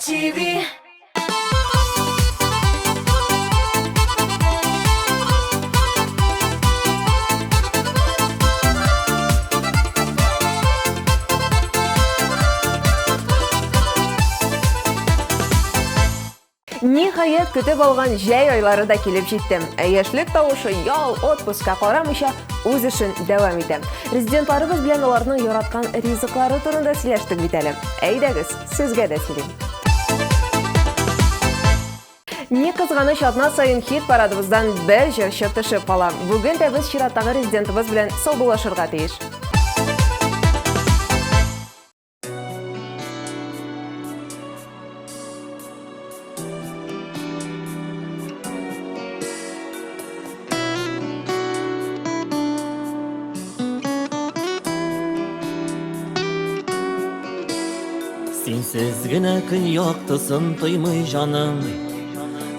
TV. Nihayet kütüp algan jäй айлары да килеп җитте. Яшьлек тавышы ял, отпускка карамыйча үз эшен дәвам итә. Резидентларыбыз белән аларның яраткан ризыклары турында сөйләштек бит әле. Әйдәгез, сезгә дә сөйлим. Ни кызганыч, атна сайын хит парадыбыздан бер җырчы төшеп кала. Бүген дә без чираттагы резидентыбыз белән саубуллашырга тиеш. Синсез генә көн яктысын тоймый җаным,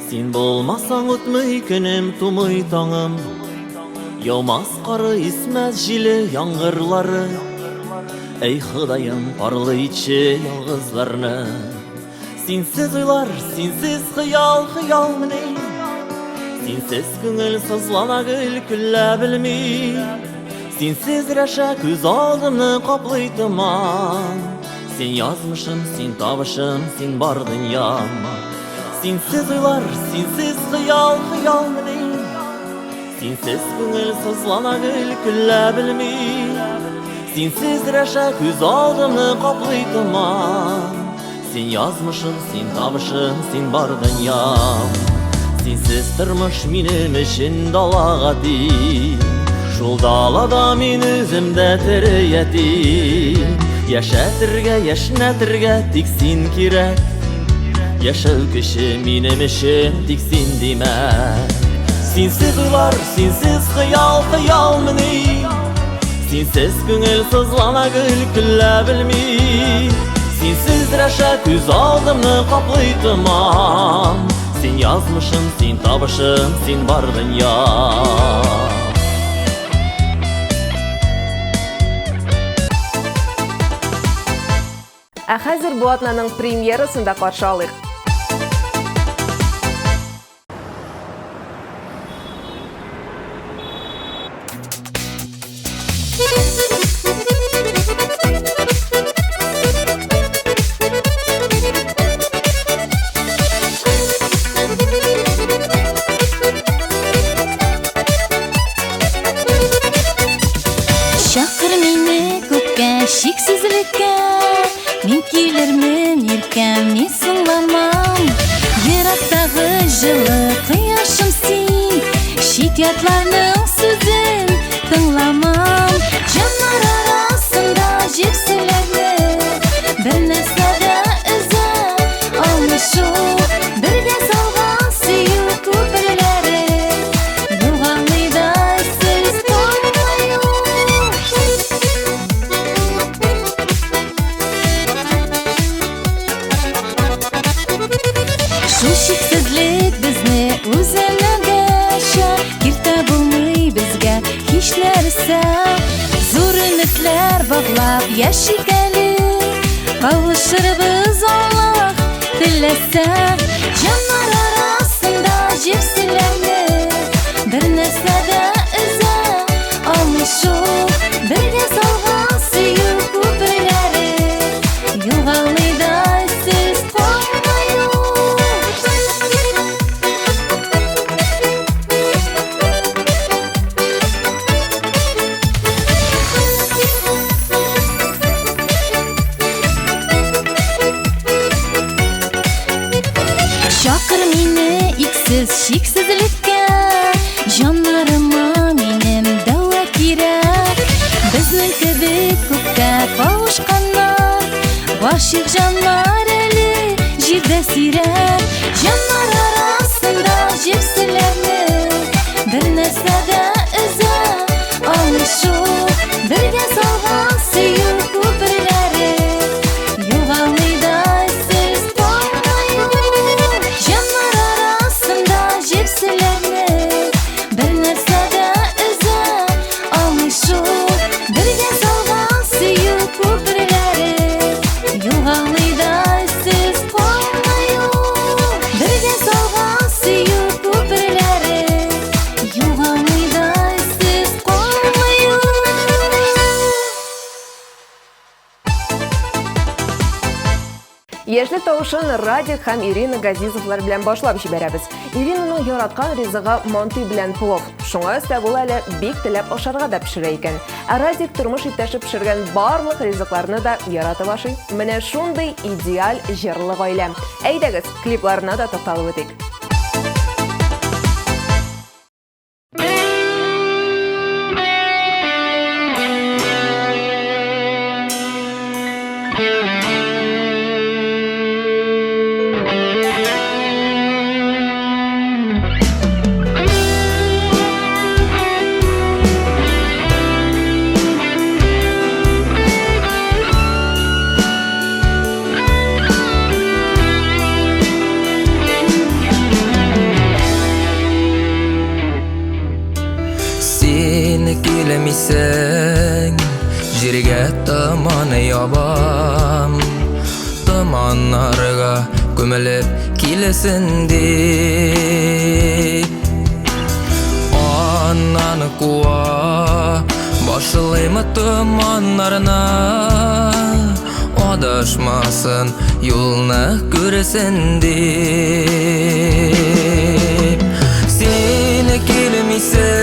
син булмасаң үтмей көнем, тумый таңым. Яумас кары, исмәс җиле яңгырлары, әй Ходаем, парлый итче ялгызларны. Синсез уйлар, синсез хыял, хыял менә, синсез күңел сызлана гөл көллә белми, синсез рәшә күз алдымны каплый томан. Син язмышым, син табышым, син бар дөньям. Синсез уйлар, синсез хыял, хыял менә, синсез күңел сызлана гөл көллә белми, синсез рәшә күз алдымны каплый томан. Син язмышым, син табышым, син бар дөньям. Синсез тормыш минем өчен далага тиң, шул далада мин үзем дә тере ятим. Яшәтергә, яшнәтергә тик син кирәк, яшәү кеше минем өчен тик син димәк. Синсез уйлар, синсез хыял, хыял менә, синсез күңел сызлана гөл көллә белми, синсез рәшә күз алдымны каплый томан. Син язмышым, син табышым, син бар дөнья. Ә хәзер бу атнаның премьерасын да каршы алыйк. Чакыр мине күккә, шиксезлеккә, мин килермен иркәм, мин соңламам. Ерактагы жылы кояшым син, шикятларның сүзен тыңламам. Җаннар арасында җепселәрне, бер нәрсә дә өзә алмышу, бергә салган сөю күперләре, югалмыйдай сез тоймаю. Шул шиксезлек безне үзәнәгәчә, киртә булмый безгә һич нәрсә. Зур өметләр баглап яшик әле, кавышырбыз Аллаһ теләсә. Җаннар арасында җепселәрне, бер нәрсә дә өзә алмышу, бергә салган сөю күперләре, югалмыйдай сез калмаю. Чакыр мине иксез шиксезлеккә, җаннарыма минем дәва кирәк. Безнең кебек күккә кавышканнар, гашыйк җаннар әле җирдә сирәк. Җаннар арасында җепселәрне, бер нәрсә дә өзә алмышу, бергә салган сөю күперләре, югалмыйдай сез тоймаю. Җаннар арасында җепселәрне, бер нәрсә дә өзә алмышу, бергә салган сөю күперләре, югалмыйдай сез калмаю. Яшьлек тавышын Радик һәм Ирина Газизовлар белән башлап җибәрәбез. Иринаның яраткан ризыгы манты белән плов. Шуңа өстә ул әле бик теләп ашарга да пешерә икән. Ә Радик тормыш иптәше пешергән барлык ризыкларны да яратып ашый. Менә шундый идеаль җырлы гаилә. Әйдәгез, клипларына да тукталып үтик. Kilemisen jirge tamanı yabam Tamanlarga gömülüp kilesin dip Ananı kuva başlayma tamanlarına Adaşmasın yoluna göresin dip Seni kilemisen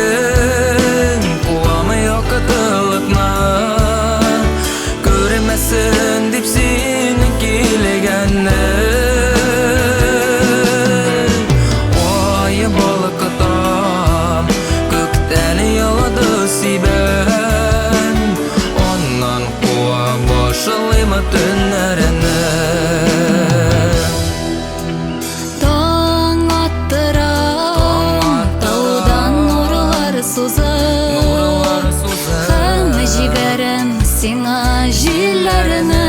Görmesin dip senin kilegenle Oy balık adam Gökten yaladı siben Ondan kuva başlayma tünlerine Taң attıra Taudan nurlar suzar Хәлне җибәрәм сиңа җилләрне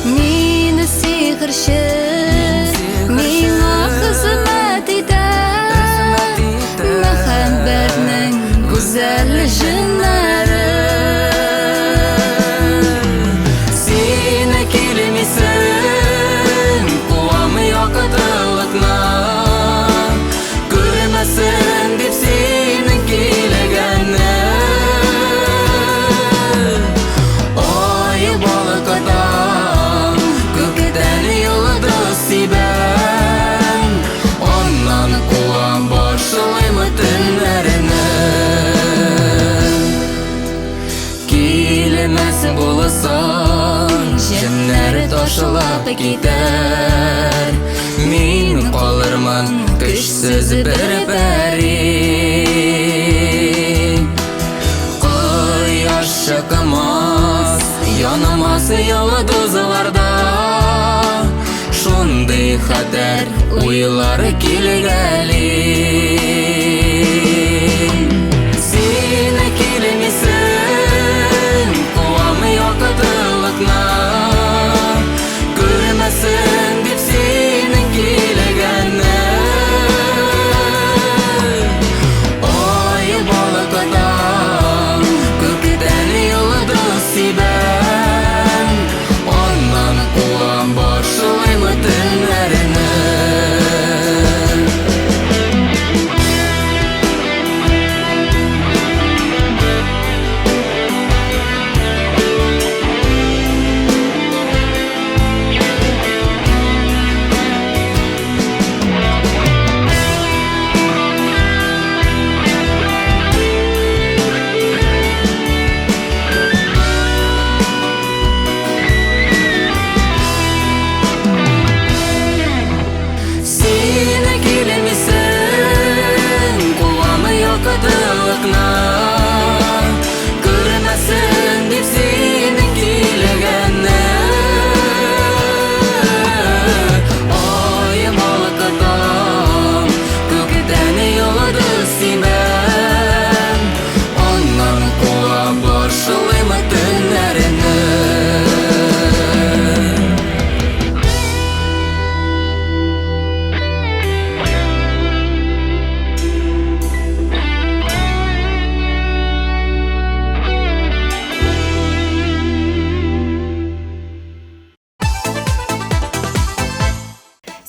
Мине сихерче миңа хезмәт итә Мәхәббәтнең гүзәл җеннәре Сине килмисең куамы якытлыкна Күрмәсен дип синең килегәнне Ой балык адам күктән йолдыз сибән Оннан куам башлыймы төннәренә Килмәс булсаң җеннәр ташлап китәр Мин калырмын көчсез бер пәри Кояш чыкмас, янамас йолдызларда Шундый хәтәр уйлар килгәли Сине килмисең куамы якытлыкна Күрмәсен дип синең килгәнне Ой балык адам күктән йолдыз сибән Оннан куам башлыймы төннәренә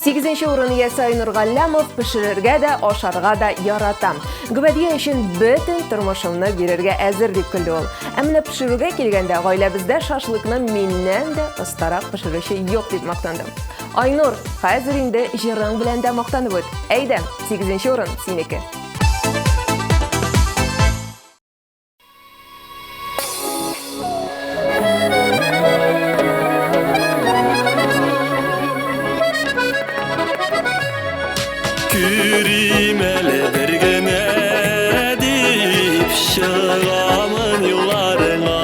8-нче урын иясе Айнур Галлямов пешерергә дә, ашарга да яратам. Гүбәдия өчен бөтен тормышымны бирергә әзер дип көлде ул. Ә менә пешерүгә килгәндә гаиләбездә шашлыкны миннән дә остарак пешерүче юк дип мактандым. Айнур, хәзер инде җырың белән дә мактанып үт. Әйдә, 8-нче урын синеке. Күримәле бер генә дип чыгамын юлларыңа.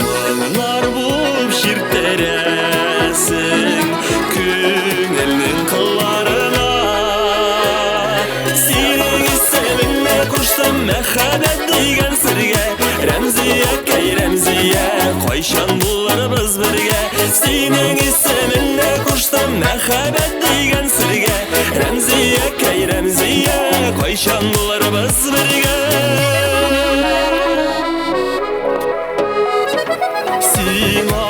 Моңнар булып чиртәрәсең күңелнең кылларына. Синең исемеңне куштым мәхәббәт дигән сергә. Рәмзия, кәй Рәмзия, кайчан булырбыз бергә. Синең исемеңне куштым мәхәббәт дигән сергә. Рәмзия, кәй Рәмзия, кайчан булырбыз бергә. Сиңа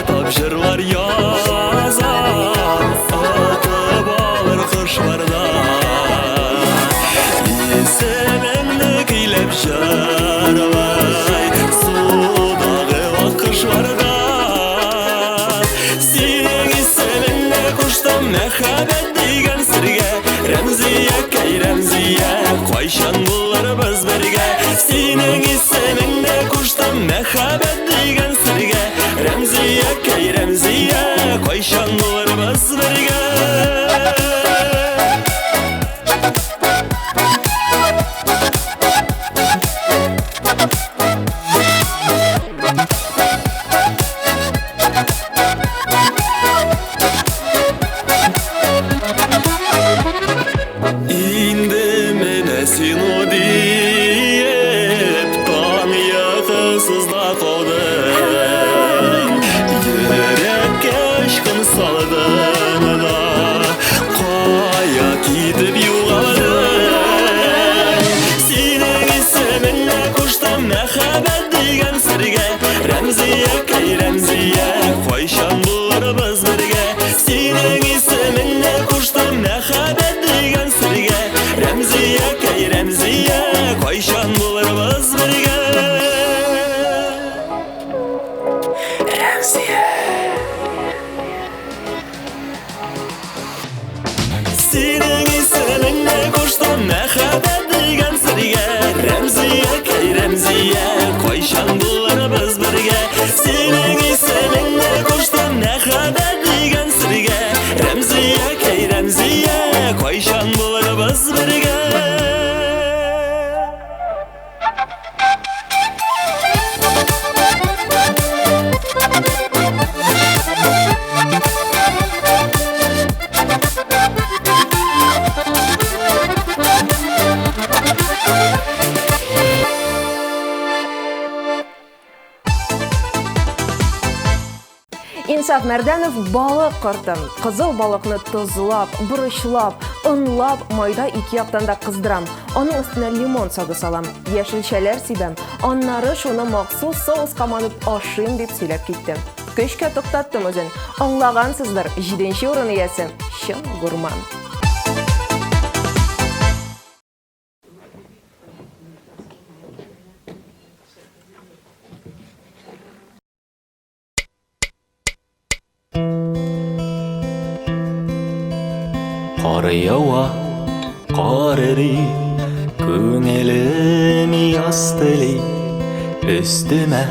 тапшырлар язам, атып алыр кошларда. Исемеңне көйләп җырлай, судагы акышларда. Синең исемеңне куштым мәхәббәт дигән сергә. Рәмзия, кәй Рәмзия, кайчан булырбыз бергә. Синең исемеңне куштым мәхәббәт дигән сергә. Рәмзия, кәй Рәмзия, кайчан булырбыз бергә. Инде менә син диеп таң якысызда калдың. Йөрәккә ачкын салдың да, кая китеп югалдың. Синең исемеңне куштым мәхәббәт дигән сергә. Рәмзия, кәй Рәмзия, кайчан булырбыз бергә. Синең исемеңне куштым мәхәббәт дигән сергә. Рәмзия, кәй Рәмзия, кайчан булырбыз бергә. Рәмзия. Синең исемеңне куштым мәхәббәт дигән сергә. Рәмзия, кәй Рәмзия, кайчан булырбыз бергә. Синең исемеңне куштым мәхәббәт дигән сергә. Рәмзия, кәй Рәмзия, кайчан булырбыз бергә. Инсаф Мәрдәнов балык кыртым. Кызыл балыкны тозлап, бурычлап, онлап, майда ике яктан да кыздырам. Аның өстенә лимон сагы салам, яшелчәләр сибәм. Аннары шуны махсус соуска манып ашыйм дип сөйләп киттем. Көчкә туктаттым үзен. Аңлагансыздыр, 7-нче урын иясе чын гурман. Кар ява, кар эри, күңелем ястыли. Өстемә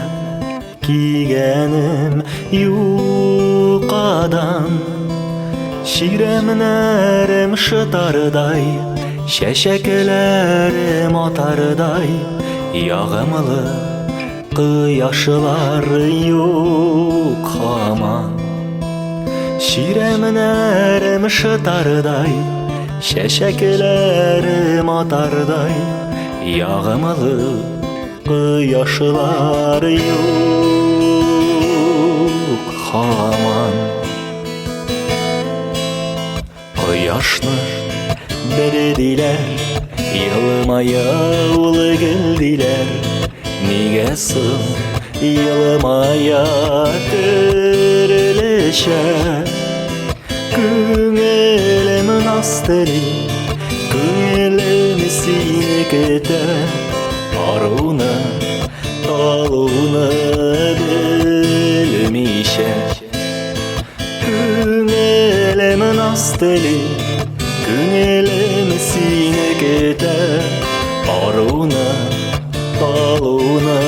кигәнем юкадан. Ширемнәрем шытардай, чәчәкләрем атардай. Ягымлы кояшлар юк һаман. Ширемнәрем шытардай, чәчәкләрем атардай. Ягымлы кояшлар юк һаман. Кояшны бәрдиләр, елмая улы гөлдиләр. Нигә соң елмая төрлечә? Күңелемін астылы, күңелімі сені күті, аруны, талуны білмейше. Күңелемін астылы, күңелімі сені күті, аруны, талуны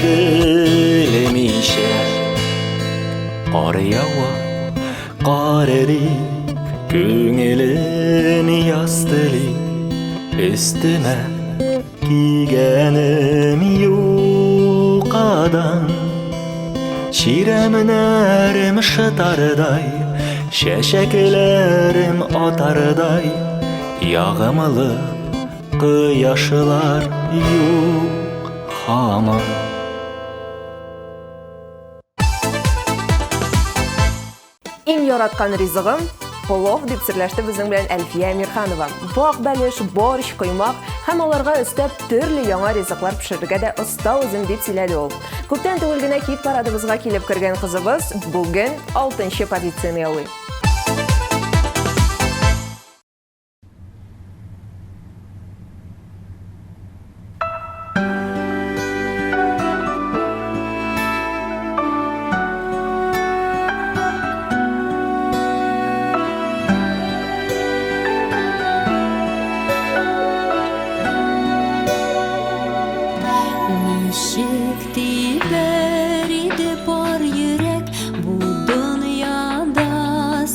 білмейше. Қар яуа, қар ери, күңелім ястылы, үстіме кигенім юқадан. Ширемін әрім шытардай, шәшәкелерім атардай, яғымылы қияшылар юқ хаман. Иң яраткан ризыгым плов дип серләште безнең белән Әлфия Әмирханова. Бак бәлеш, борщ, коймак һәм аларга өстәп төрле яңа ризыклар пешерергә дә оста үзем дип сөйләде ул. Күптән түгел генә хит парадыбызга килеп кергән кызыбыз бүген 6нчы позицияне яулый. Ничек тибәр иде бар йөрәк бу дөньяда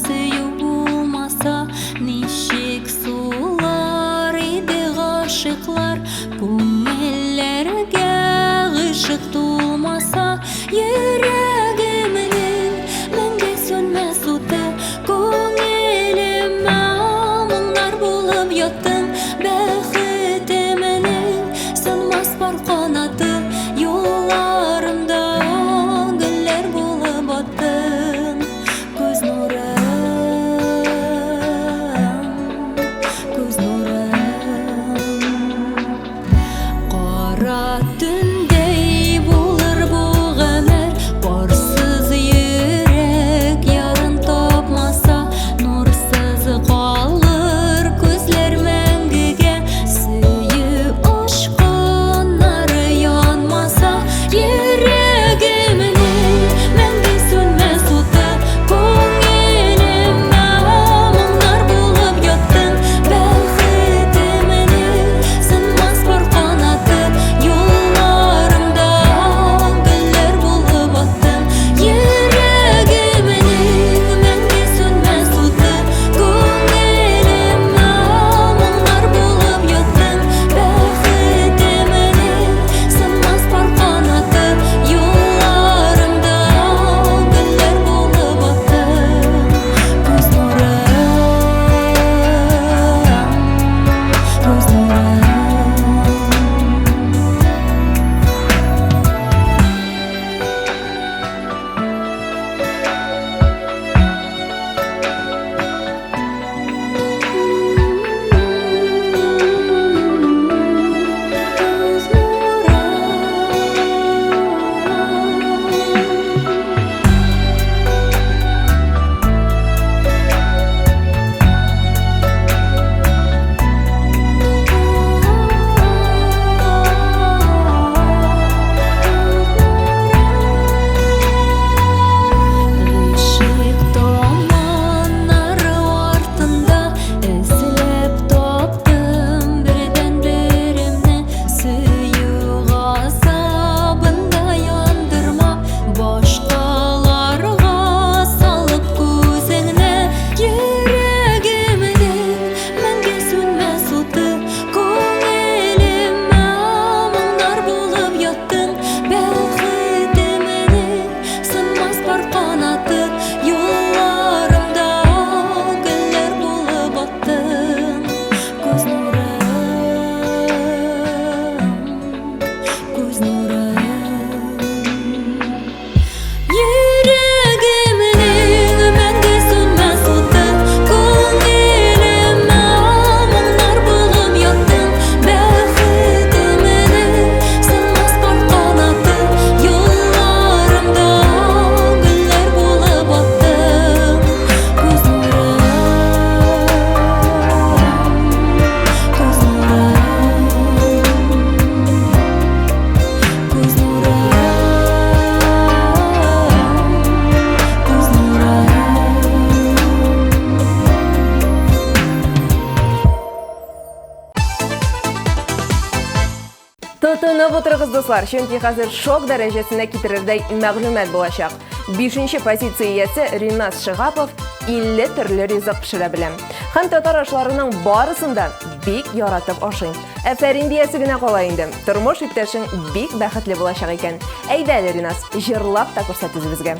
достар, чөнки хәзер шок дәрәҗәсенә китерердәй мәгълүмат булачак. 5-нче позиция иясе Ринас Шигапов 50 төрле ризык пешерә белә. Һәм татар ашларының барысында бик яратып ашый. Әфәрин диясе генә кала инде. Тормыш иптәшең бик бәхетле булачак икән. Әйдә, Ринас, җырлап та күрсәтегез безгә.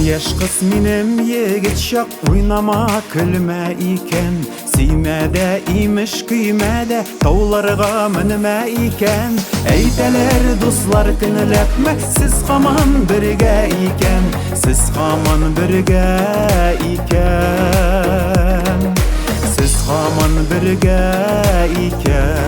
Яш кыз минем егет чак уйнама көлмә икән. Сөймәдә имеш көймәдә тауларга менмә икән. Әйтәләр дуслар көнләпмә, сез һаман бергә икән. Сез һаман бергә икән. Сез һаман бергә икән.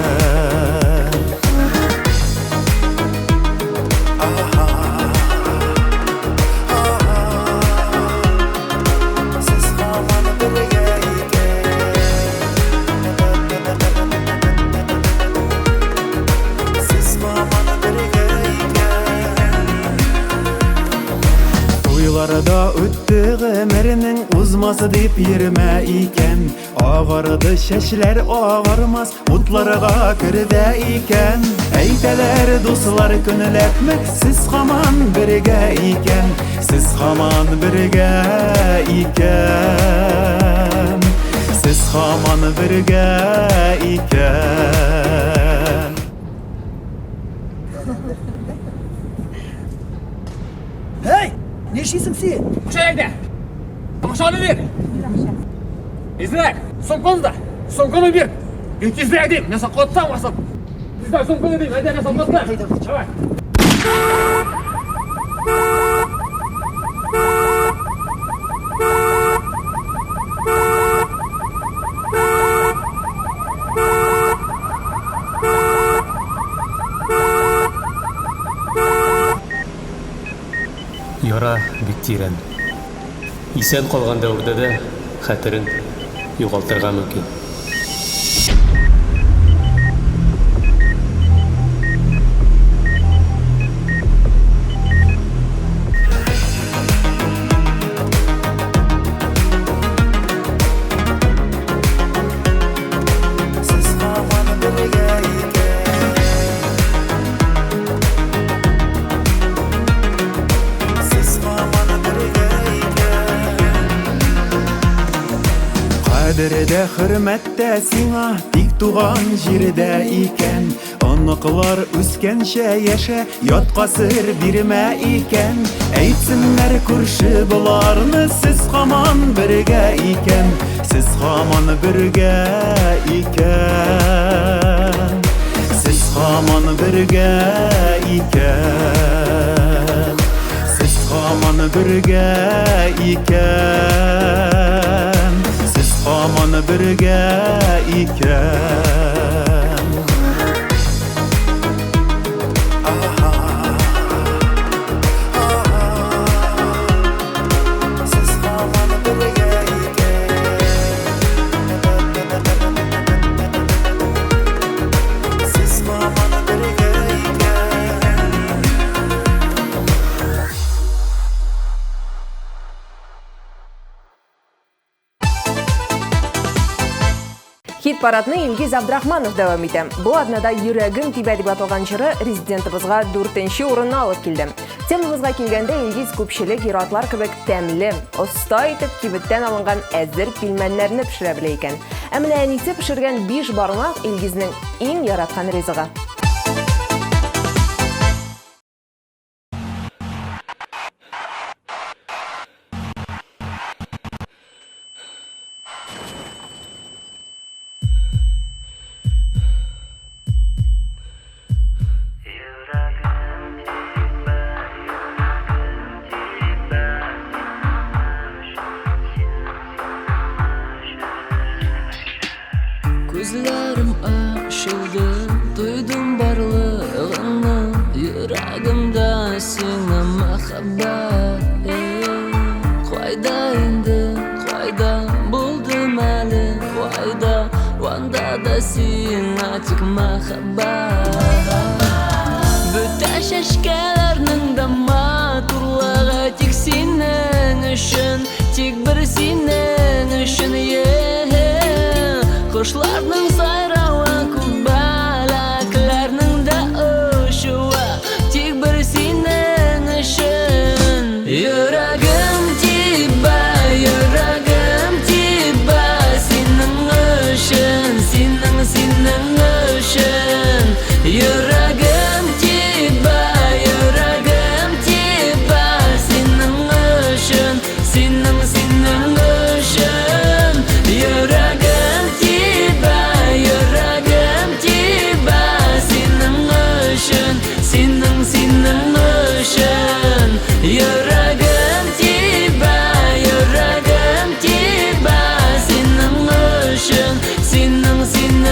Туйларда үтте гомернең узмасы дип йөрмә икән. Агарды чәчләр агармас, утларга кердә икән. Әйтәләр дуслар көнләпмә, сез һаман бергә икән. Сез һаман бергә икән. Сез һаман бергә икән. Hey! Ne işisin sen? Aşağıya Aşağıya ver. İzlek. Sonkonuzda. Sonkonu bir. İkizle edeyim. Ne sakottan vasıp. Bizden sonkonu edeyim. Hadi ne sakottan. Çabuk. Яра бик тирән. Исән калган дәврдә дә хәтерен югалтырга мөмкин. Кадердә хөрмәттә сиңа тик туган җирдә икән. Оныклар үскәнчә яшә, ятка сер бирмә икән. Әйтсеннәр күрше буларны, сез һаман бергә икән. Сез һаман бергә икән. Сез һаман бергә икән. Сез һаман бергә икән. Сез һаман бергә икән. Сез һаман бергә икән. Сез һаман бергә икән. Хит-парадны Илгиз Абдрахманов дәвам итә. Бу атнада йөрәгем тибә дип аталган җыры резидентыбызга 4нче урынны алып килде. Темабызга килгәндә Илгиз күпчелек иратлар кебек тәмле, оста итеп кибеттән алынган әзер пилмәннәрне пешерә белә икән. Ә менә әнисе пешергән 5 бармак Илгизнең иң яраткан ризыгы. ишилди Duydum barlığını Yüreğimde seni mahabbat Qayda indi, qayda buldum ali Qayda, vanda da sen açık mahabbat Bütün şaşkalarının da maturlığı Tek senin üçün, tek bir senin üçün Kuşlarının sayrağı kubbalaklarının da uşuğa Tek bir senin üçün Yüreğim tiba, yüreğim tiba Senin üçün, senin üçün Yüreğim tiba, yüreğim tiba Senin üçün, senin üçün Yüreğim tiba, yüreğim tiba Senin üçün, senin üçün Yüreğim tiba, yüreğim tiba Senin üçün, senin üçün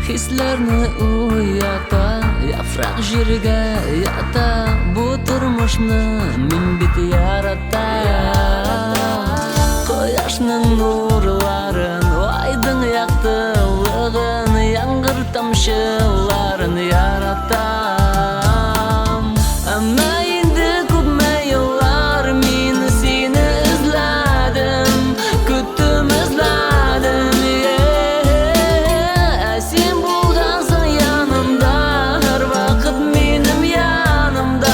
Hislerini uyata, yaprak jirge yata Bu turmuşni min bit yarata Koyaşның nurların, aydın yaktılığın Yangır tamşıların yaratam Ama indi köpme yıllar men seni izledim Küttüm izledim Sen bulgansın yanımda Her vakit benim yanımda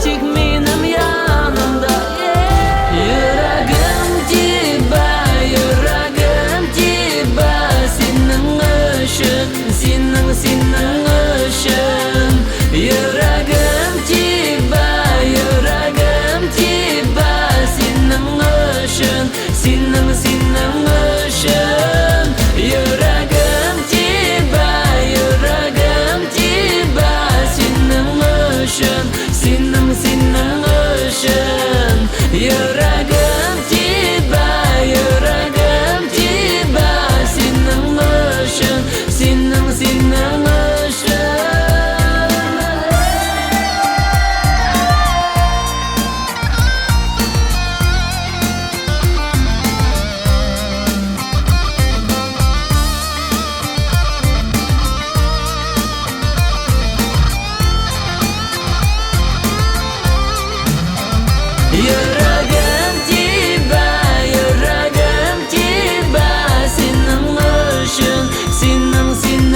Tek benim yanımda Yüreğim tiba, yüreğim tiba Senin üçün, senin üçün Yüreğim tiba, yüreğim tiba Senin üçün, senin üçün Yüreğim tiba, yüreğim tiba Senin üçün, senin üçün Yüreğim tiba, yüreğim tiba Senin üçün, senin üçün Yüreğim tiba, yüreğim tiba Senin üçün, senin üçün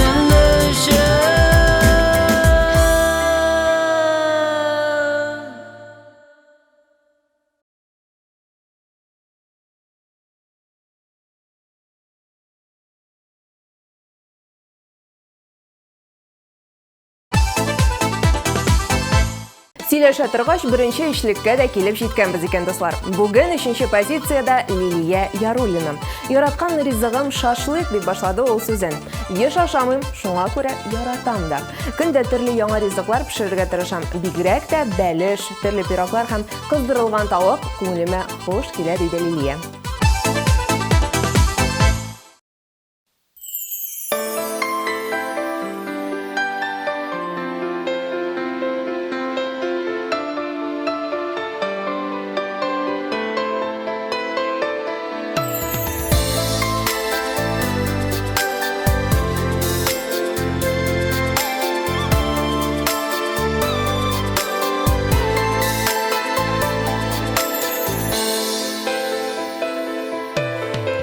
Сөйләшә торгач, беренче эшлеккә дә килеп җиткәнбез икән, дуслар. Бүген 3нче позициядә Лилия Яруллина. Яраткан ризыгым шашлык дип башлады ул сүзен. Еш ашамыйм, шуңа күрә яратам да. Көндә төрле яңа ризыклар пешерергә тырышам. Бигрәк тә бәлеш, төрле пироглар һәм кыздырылган тавык күңелемә хуш килә, диде Лилия.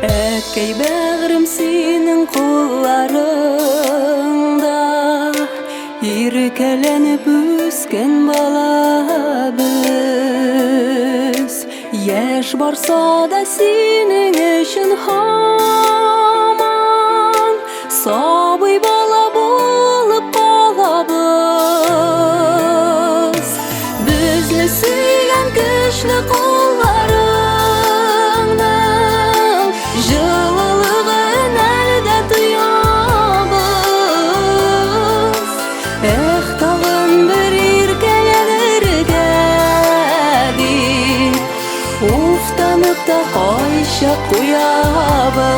Әткәй бәгърем синең кулларыңда Иркәләнеп үскән бала без Яшь барса да синең өчен һаман Сабый бала булып калабыз Безне сөйгән көчле кулларыңның Жылылығын әлдә тоябыз Тагын бер кайшап куябыз.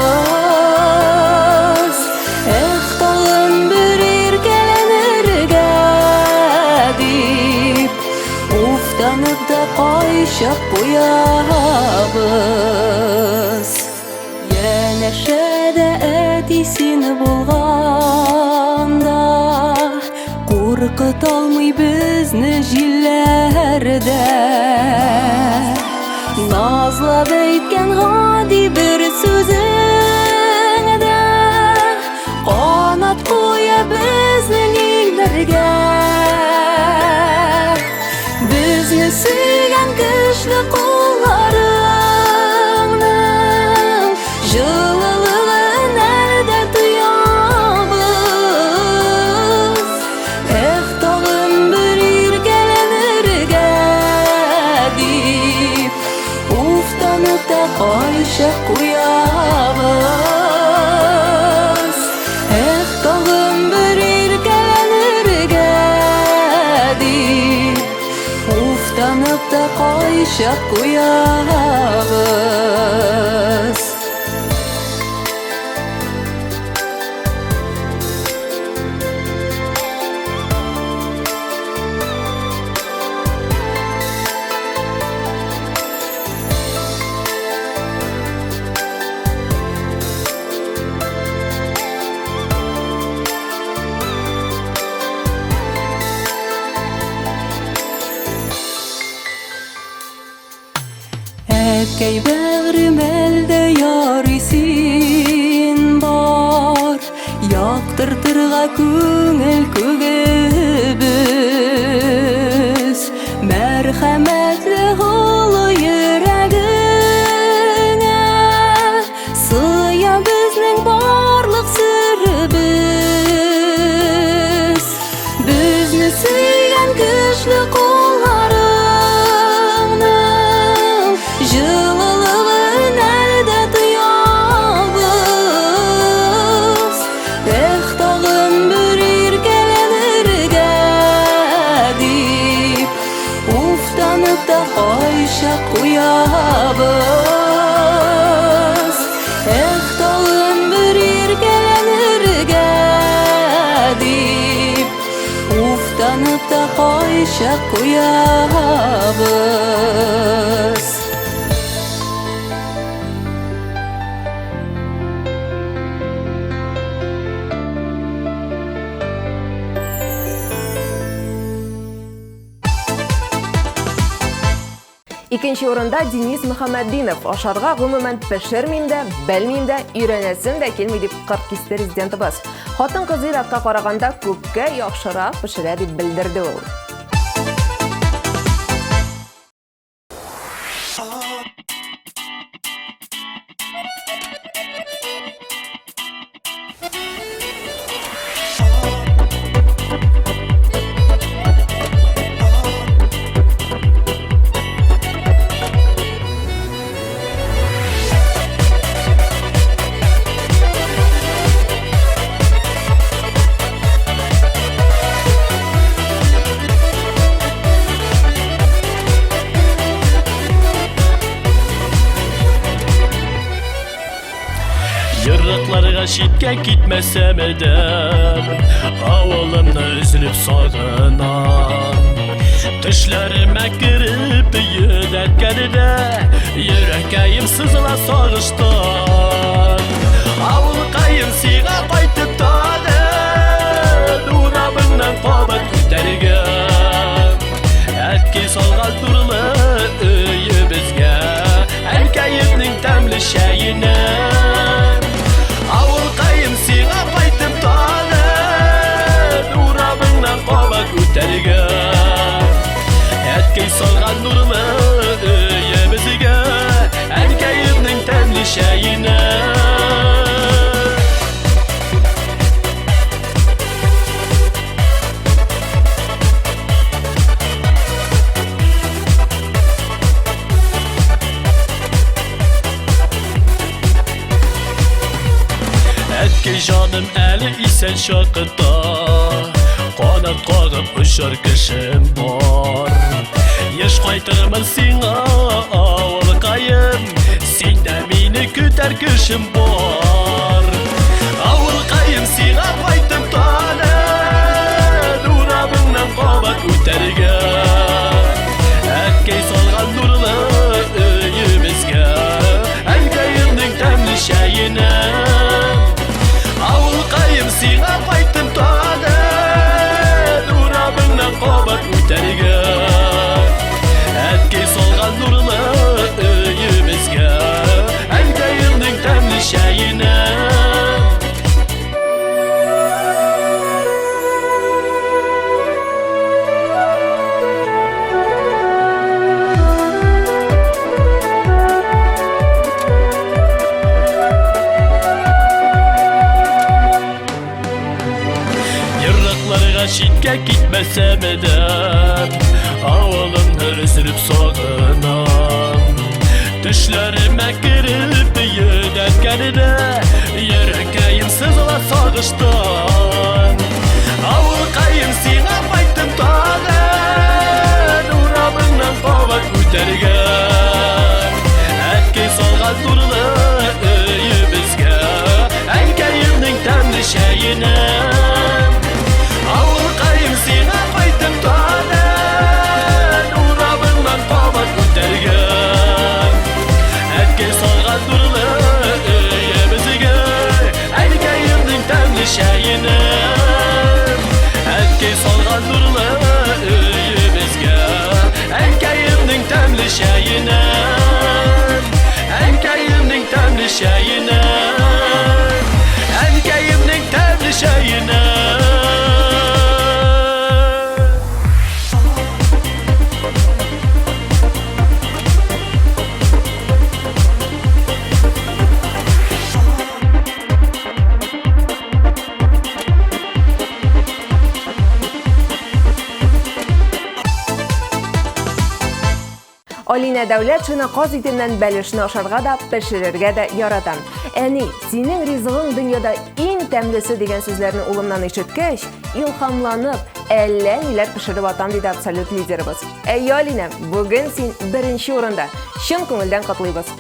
Тагын бер иркәләнергә дип, уфтанып да кайшап куябыз. Янәшәдә әтисен булганда, куркыт алмый безне җилләрдә. Назлап әйткән гади бер сүзеңдә, канат куя безнең иңнәргә. Безне сөйгән көчле кулларыңның җылылыгын әлдә тоябыз. Тагын бер иркәләнергә дип, уфтанып та кайшап куябыз. Тагын бер иркәләнергә дип, уфтанып та кайшап куябыз. Әткәй бәгърем әлдә ярыйсин бар, яктыртырга күңел күгебез. Мәрхәмәтле олы йөрәгеңә сыя безнең барлык серебез. Безне сөйгән көчле кулларыңның җылылыгын әлдә тоябыз. Тагын бер иркәләнергә дип, уфтанып та кайшап куябыз. Тагын бер иркәләнергә дип, уфтанып та кайшап куябыз. Икенче урында Денис Мөхәммәддинов. Ашарга гомумән пешермим дә, белмим дә, өйрәнәсем дә килми дип кырт кисте резидентыбыз. Хатын-кыз иратка караганда күпкә яхшырак пешерә дип белдерде ул. Yırıklarga şitke gitmesem edem, avulumda üzülüp sağınan. Düşlerime girip yüderkenide, yüreğim sızıla sağıştan. Avul kayın siga qaytıp tadı, durabından qabat kütergen. Etki solgal turulu öyü bizge, erkayipning temli şeyine. Avul kayın siga qaytıp tadı, durabından qabat kütergen. Etki solgal turulu öyü bizge, erkayipning temli şeyine. Canım eli isen şakıda, kanat kağıp uçar kışım var. Yaş kaytırmın sina avul kayım, sen de mini küter kışım var Avul kayım sina baytım tane Durabından kabat üterge Ekkey solgan nurlu öyümüzge Enkayımның temli şeyine Avul kayım sina baytım tane Durabından kabat üterge Ekkey solgan nurlu öyümüzge Enkayımның temli şeyine Şitke gitmesem edem Ağılımdır sürüp soğunam Düşlerime girip yönetkenine Yüreğim sızla sağıştan Ağıl kayım sina baytım tağın Uğramından kavat ütergen Etki solgan nurlu öyümüzge Enkayımның temli şeyine Avul kayım sina baytım tağın Uğramından kavat ütergen Etki solgan nurlu öyümüzge Enkayımның temli şeyine Etki solgan nurlu öyümüzge Enkayımның temli şeyine Enkayımның temli şeyine Enkayımның temli şeyine Алина Дәүләтшина каз итеннән бәлешне ашарга да, пешерергә дә яратам. Әни, синең ризыгың дөньяда иң тәмлесе дигән сүзләрне улымнан ишеткәч, илһамланып, әллә ниләр пешереп атам диде абсолют лидерыбыз. Әй Алина, бүген син беренче урында. Чын күңелдән котлыйбыз.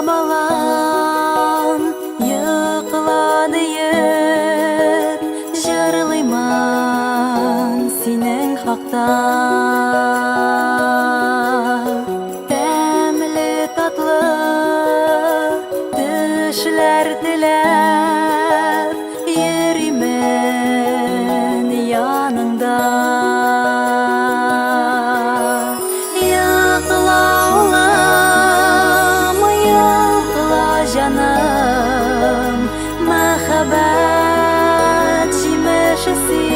Yıkılamalan, yıkıla deyip Jırlıyman sinin hakta Təmli tatlı düşler dilep Yerimen yanında Canım, mehabbet cimşisin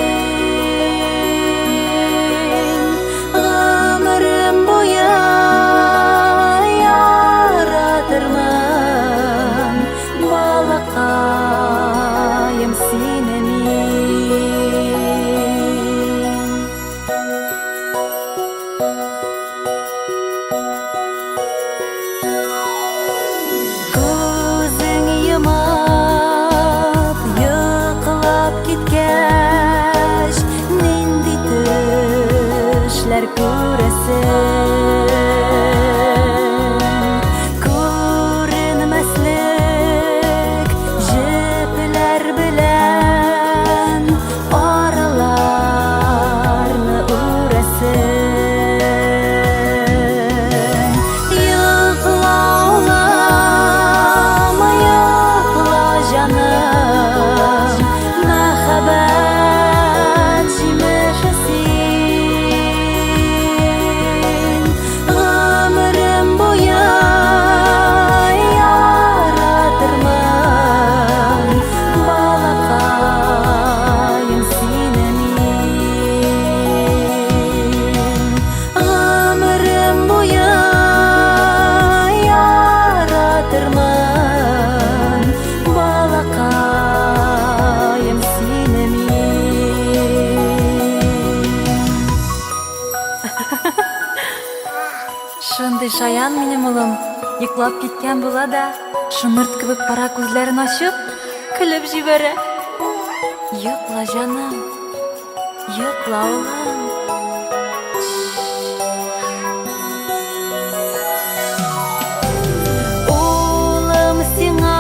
Шундый шаян минем улым, йоклап киткән була да, шымырт кебек кара күзләрен ачып, көлеп җибәрә. Йокла, җаным, йокла, улым. Улым, сиңа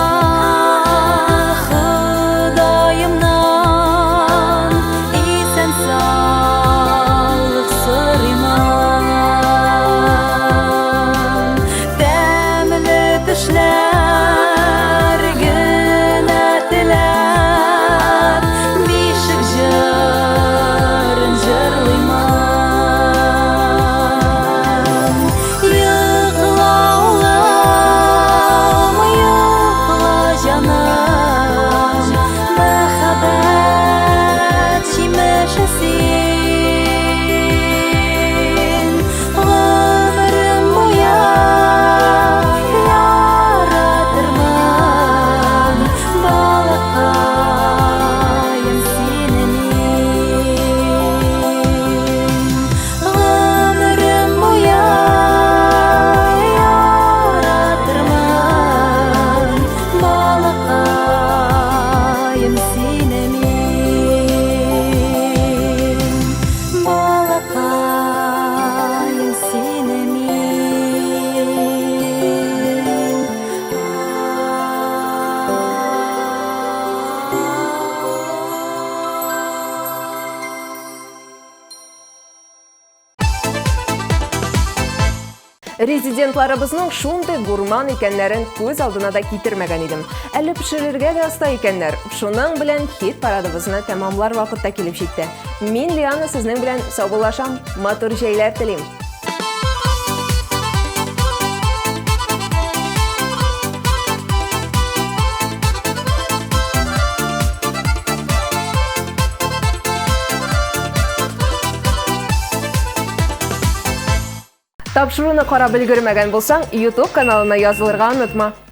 Ходаемнан исән саулык сорыйман. Тәмле төшләр генә теләп, бишек җырын җырлыйман. Йокла, улым, йокла, җаным, мәхәббәт җимеше син. Гомерем буя яратырмын, балакаем сине мин. Гомерем буя яратырмын, балакаем сине мин. Балакаем сине Резидентларыбызның шундый гурман икәннәрен күз алдына да китермәгән идем. Әле пешерергә дә оста икәннәр. Шуның белән хит парадыбызны тәмамлар вакытта килеп җитте. Мин Лиана сезнең белән саубуллашам. Матур җәйләр телим. Тапшыруны карап өлгермәгән булсаң, YouTube каналына язылырга онытма.